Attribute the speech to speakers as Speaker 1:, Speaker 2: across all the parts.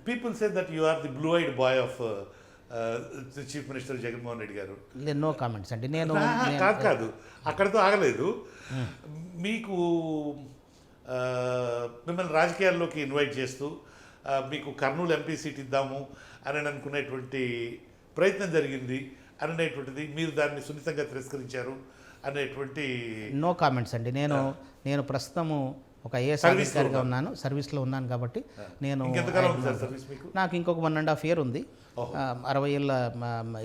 Speaker 1: People say that you are the blue eyed boy of chief minister Jaganmohan Reddy garu.
Speaker 2: No comments అండి. నేను
Speaker 1: కాదు అక్కడితో ఆగలేదు. మీకు మిమ్మల్ని రాజకీయాల్లోకి ఇన్వైట్ చేస్తూ మీకు కర్నూలు ఎంపీ సీట్ ఇద్దాము అని అనుకునేటువంటి ప్రయత్నం జరిగింది అనేటువంటిది, మీరు దాన్ని సున్నితంగా తిరస్కరించారు అనేటువంటి.
Speaker 2: నో కామెంట్స్ అండి. నేను ప్రస్తుతము ఒక ఐఏఎస్ అధికారిగా ఉన్నాను, సర్వీస్లో ఉన్నాను కాబట్టి నేను నాకు ఇంకొక 1.5 year ఉంది, 60 ఏళ్ళ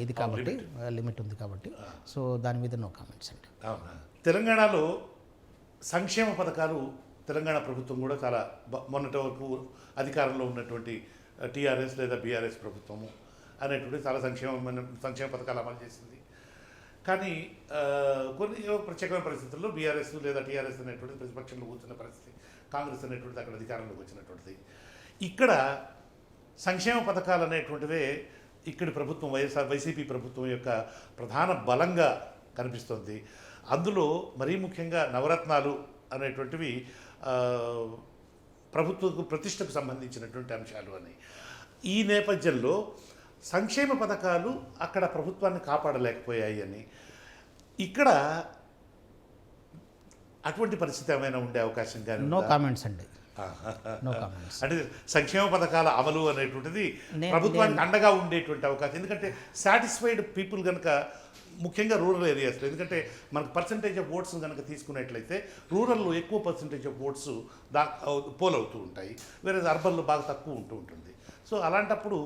Speaker 2: ఇది కాబట్టి లిమిట్ ఉంది కాబట్టి, సో దాని మీద నో కామెంట్స్ అండి.
Speaker 1: తెలంగాణలో సంక్షేమ పథకాలు తెలంగాణ ప్రభుత్వం కూడా చాలా మొన్నటి వరకు అధికారంలో ఉన్నటువంటి టీఆర్ఎస్ లేదా బీఆర్ఎస్ ప్రభుత్వము అనేటువంటి చాలా సంక్షేమ పథకాలు అమలు చేసింది. కానీ కొన్ని ప్రత్యేకమైన పరిస్థితుల్లో బీఆర్ఎస్ లేదా టీఆర్ఎస్ అనేటువంటి ప్రతిపక్షంలో కూర్చున్న పరిస్థితి, కాంగ్రెస్ అనేటువంటిది అక్కడ అధికారంలోకి వచ్చినటువంటిది. ఇక్కడ సంక్షేమ పథకాలు అనేటువంటివే ఇక్కడి ప్రభుత్వం వైసీపీ ప్రభుత్వం యొక్క ప్రధాన బలంగా కనిపిస్తుంది. అందులో మరీ ముఖ్యంగా నవరత్నాలు అనేటువంటివి ప్రభుత్వ ప్రతిష్టకు సంబంధించినటువంటి అంశాలు అని. ఈ నేపథ్యంలో సంక్షేమ పథకాలు అక్కడ ప్రభుత్వాన్ని కాపాడలేకపోయాయి అని, ఇక్కడ అటువంటి పరిస్థితి ఏమైనా ఉండే అవకాశం కానీ?
Speaker 2: నో కామెంట్స్ అండి.
Speaker 1: అంటే సంక్షేమ పథకాల అమలు అనేటువంటిది ప్రభుత్వానికి అండగా ఉండేటువంటి అవకాశం, ఎందుకంటే సాటిస్ఫైడ్ పీపుల్ కనుక ముఖ్యంగా రూరల్ ఏరియాస్లో, ఎందుకంటే మనకు పర్సంటేజ్ ఆఫ్ ఓట్స్ కనుక తీసుకున్నట్లయితే రూరల్లో ఎక్కువ పర్సంటేజ్ ఆఫ్ ఓట్స్ పోల్ అవుతూ ఉంటాయి, వేరే అర్బన్లో బాగా తక్కువ ఉంటుంది. సో అలాంటప్పుడు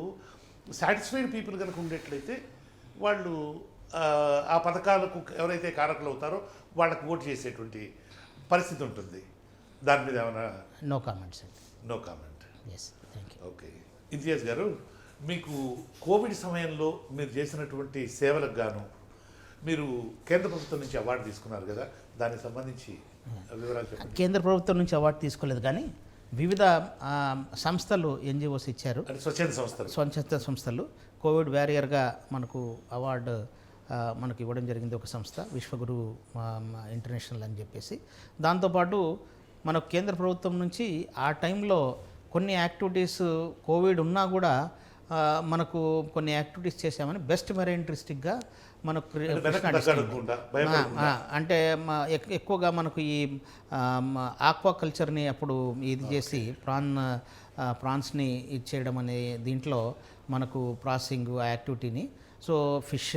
Speaker 1: సాటిస్ఫైడ్ పీపుల్ కనుక ఉండేట్లయితే వాళ్ళు ఆ పథకాలకు ఎవరైతే కారకులు అవుతారో వాళ్ళకు ఓటు చేసేటువంటి పరిస్థితి ఉంటుంది. దాని మీద ఏమైనా?
Speaker 2: నో కామెంట్స్ అండి.
Speaker 1: No comment.
Speaker 2: Yes, thank you.
Speaker 1: Okay. Imtiaz garu, మీకు కోవిడ్ సమయంలో మీరు చేసినటువంటి సేవలకు గాను మీరు కేంద్ర ప్రభుత్వం నుంచి అవార్డు తీసుకున్నారు కదా, దానికి సంబంధించి వివరాలు చెప్పండి.
Speaker 2: కేంద్ర ప్రభుత్వం నుంచి అవార్డు తీసుకోలేదు, కానీ వివిధ సంస్థలు ఎన్జిఓస్ ఇచ్చారు, స్వచ్ఛంద సంస్థలు. కోవిడ్ వారియర్గా మనకు అవార్డు మనకు ఇవ్వడం జరిగింది ఒక సంస్థ, విశ్వగురు ఇంటర్నేషనల్ అని చెప్పేసి. దాంతోపాటు మనకు కేంద్ర ప్రభుత్వం నుంచి ఆ టైంలో కొన్ని యాక్టివిటీస్ కోవిడ్ ఉన్నా కూడా మనకు కొన్ని యాక్టివిటీస్ చేసామని బెస్ట్ మెరైన్ డిస్ట్రిక్ట్గా మనకు అంటే ఎక్కువగా మనకు ఈ ఆక్వాకల్చర్ని అప్పుడు ఇది చేసి ప్రాన్స్ని ఇది చేయడం అనే దీంట్లో మనకు ప్రాసెసింగ్ యాక్టివిటీని. సో ఫిష్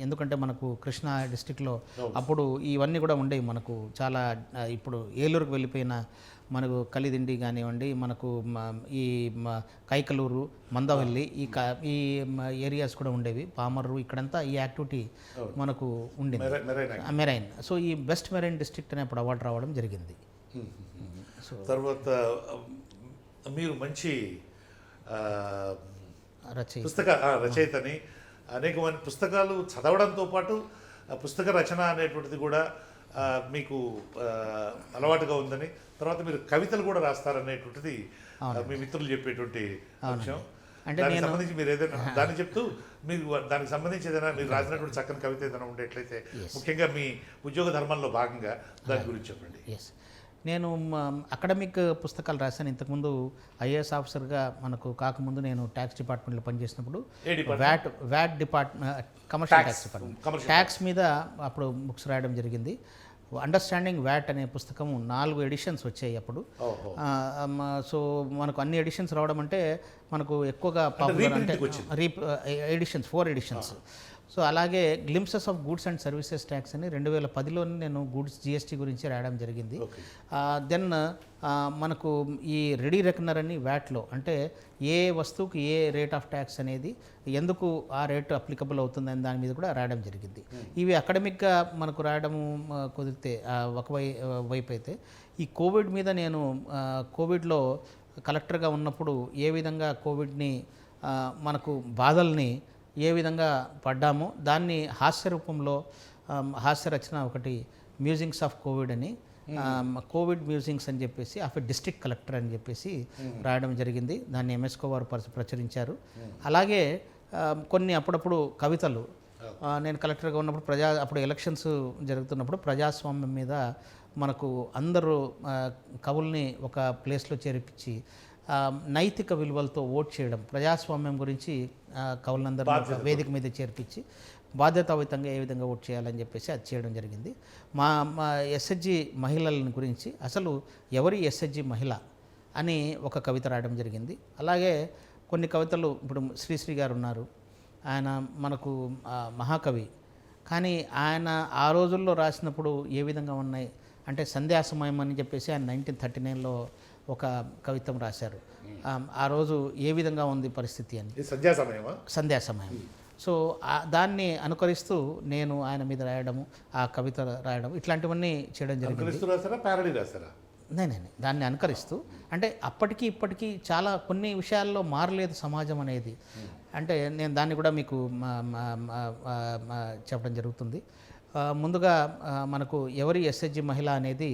Speaker 2: ఎందుకంటే మనకు కృష్ణా డిస్టిక్లో అప్పుడు ఇవన్నీ కూడా ఉండేవి మనకు చాలా. ఇప్పుడు ఏలూరుకు వెళ్ళిపోయిన మనకు కలిదిండి కానివ్వండి, మనకు ఈ కైకలూరు, మందవల్లి ఈ ఏరియాస్ కూడా ఉండేవి, పామర్రు, ఇక్కడంతా ఈ యాక్టివిటీ మనకు ఉండింది, మెరైన్. సో ఈ బెస్ట్ మెరైన్ డిస్ట్రిక్ట్ అనే అప్పుడు అవార్డు రావడం జరిగింది.
Speaker 1: సో తర్వాత మీరు మంచి రచయితని, అనేకమైన పుస్తకాలు చదవడంతో పాటు పుస్తక రచన అనేటువంటిది కూడా మీకు అలవాటుగా ఉందని, తర్వాత మీరు కవితలు కూడా రాస్తారనేటువంటిది మీ మిత్రులు చెప్పేటువంటి అంశం. అంటే దానికి సంబంధించి మీరు ఏదైనా దాన్ని చెప్తూ మీరు దానికి సంబంధించి ఏదైనా మీరు రాసినటువంటి చక్కని కవిత ఏదైనా ఉండేట్లయితే, ముఖ్యంగా మీ ఉద్యోగ ధర్మంలో భాగంగా దాని గురించి చెప్పండి.
Speaker 2: నేను అకాడమిక్ పుస్తకాలు రాశాను. ఇంతకుముందు ఐఏఎస్ ఆఫీసర్గా మనకు కాకముందు నేను ట్యాక్స్ డిపార్ట్మెంట్లో పనిచేసినప్పుడు VAT department, commercial tax department, tax మీద అప్పుడు బుక్స్ రాయడం జరిగింది. అండర్స్టాండింగ్ వ్యాట్ అనే పుస్తకం 4 ఎడిషన్స్ వచ్చాయి అప్పుడు. సో మనకు అన్ని ఎడిషన్స్ రావడం అంటే మనకు ఎక్కువగా పాపులర్ అంటే ఎడిషన్స్ 4 ఎడిషన్స్. సో అలాగే glimpses of goods and services tax అని 2010లోనే నేను గూడ్స్ జిఎస్టీ గురించి రాయడం జరిగింది. దెన్ మనకు ఈ రెడీ రెకనర్ అని వ్యాట్లో, అంటే ఏ వస్తువుకి ఏ రేట్ ఆఫ్ ట్యాక్స్ అనేది ఎందుకు ఆ రేటు అప్లికబుల్ అవుతుందని దాని మీద కూడా రాయడం జరిగింది. ఇవి అకాడమిక్గా మనకు రాయడం కుదిరితే వైపు అయితే, ఈ కోవిడ్ మీద నేను కోవిడ్లో కలెక్టర్గా ఉన్నప్పుడు ఏ విధంగా కోవిడ్ని మనకు బాధల్ని ఏ విధంగా పడ్డామో దాన్ని హాస్య రూపంలో హాస్య రచన ఒకటి, మ్యూజింగ్స్ ఆఫ్ కోవిడ్ అని, కోవిడ్ మ్యూజింగ్స్ అని చెప్పేసి ఆఫ్ ఎ డిస్ట్రిక్ట్ కలెక్టర్ అని చెప్పేసి రాయడం జరిగింది. దాన్ని ఎంఎస్కో వారు ప్రచురించారు. అలాగే కొన్ని అప్పుడప్పుడు కవితలు నేను కలెక్టర్గా ఉన్నప్పుడు అప్పుడు ఎలక్షన్స్ జరుగుతున్నప్పుడు ప్రజాస్వామ్యం మీద మనకు అందరూ కవుల్ని ఒక ప్లేస్లో చేర్పించి నైతిక విలువలతో ఓట్ చేయడం, ప్రజాస్వామ్యం గురించి కవులందరూ ఒక వేదిక మీద చేర్పించి బాధ్యతాయుతంగా ఏ విధంగా ఓట్ చేయాలని చెప్పేసి అది చేయడం జరిగింది. మా ఎస్హెచ్జి మహిళల గురించి అసలు ఎవరి ఎస్హెచ్జి మహిళ అని ఒక కవిత రాయడం జరిగింది. అలాగే కొన్ని కవితలు, ఇప్పుడు శ్రీశ్రీ గారు ఉన్నారు, ఆయన మనకు మహాకవి, కానీ ఆయన ఆ రోజుల్లో రాసినప్పుడు ఏ విధంగా ఉన్నాయి అంటే సంధ్యా సమయం అని చెప్పేసి ఆయన 1939లో ఒక కవిత్వం రాశారు. ఆ రోజు ఏ విధంగా ఉంది పరిస్థితి అని, సంధ్యా సమయం. సో దాన్ని అనుకరిస్తూ నేను ఆయన మీద రాయడము, ఆ కవిత రాయడం, ఇట్లాంటివన్నీ చేయడం జరిగింది. నేనే దాన్ని అనుకరిస్తూ, అంటే అప్పటికి ఇప్పటికీ చాలా కొన్ని విషయాల్లో మారలేదు సమాజం అనేది. అంటే నేను దాన్ని కూడా మీకు చెప్పడం జరుగుతుంది. ముందుగా మనకు ఎవరి ఎస్హెచ్జి మహిళ అనేది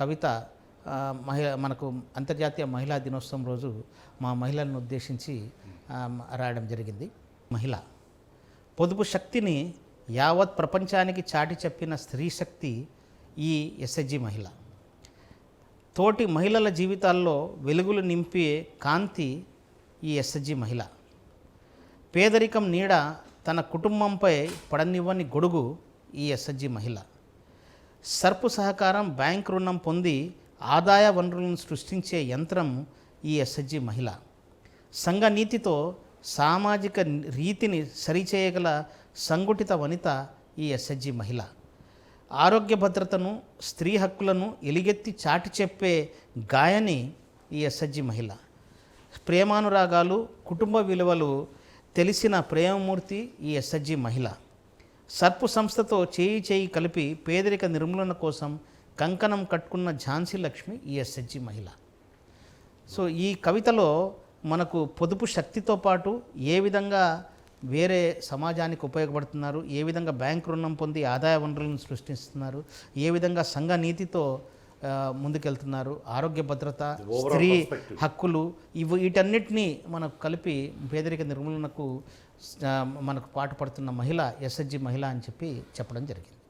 Speaker 2: కవిత మనకు అంతర్జాతీయ మహిళా దినోత్సవం రోజు మా మహిళలను ఉద్దేశించి రాయడం జరిగింది. మహిళ పొదుపు శక్తిని యావత్ ప్రపంచానికి చాటి చెప్పిన స్త్రీ శక్తి ఈ ఎస్హెచ్జి మహిళ. తోటి మహిళల జీవితాల్లో వెలుగులు నింపే కాంతి ఈ ఎస్హెచ్జి మహిళ. పేదరికం నీడ తన కుటుంబంపై పడనివ్వని గొడుగు ఈ ఎస్హెచ్జి మహిళ. సర్పు సహకారం, బ్యాంక్ రుణం పొంది ఆదాయ వనరులను సృష్టించే యంత్రం ఈ ఎస్హెచ్జి మహిళ. సంఘ నీతితో సామాజిక రీతిని సరిచేయగల సంఘటిత వనిత ఈ ఎస్హెచ్జి మహిళ. ఆరోగ్య భద్రతను, స్త్రీ హక్కులను ఎలుగెత్తి చాటి చెప్పే గాయని ఈ ఎస్హెచ్జి మహిళ. ప్రేమానురాగాలు, కుటుంబ విలువలు తెలిసిన ప్రేమమూర్తి ఈ ఎస్హెచ్జి మహిళ. సర్పు సంస్థతో చేయి కలిపి పేదరిక నిర్మూలన కోసం కంకణం కట్టుకున్న ఝాన్సీ లక్ష్మి ఈ ఎస్హెచ్జి మహిళ. సో ఈ కవితలో మనకు పొదుపు శక్తితో పాటు ఏ విధంగా వేరే సమాజానికి ఉపయోగపడుతున్నారు, ఏ విధంగా బ్యాంక్ రుణం పొంది ఆదాయ వనరులను సృష్టిస్తున్నారు, ఏ విధంగా సంఘ నీతితో ముందుకెళ్తున్నారు, ఆరోగ్య భద్రత, స్త్రీ హక్కులు, వీటన్నిటినీ మనకు కలిపి పేదరిక నిర్మూలనకు మనకు పాటుపడుతున్న మహిళ ఎస్హెచ్జి మహిళ అని చెప్పి చెప్పడం జరిగింది.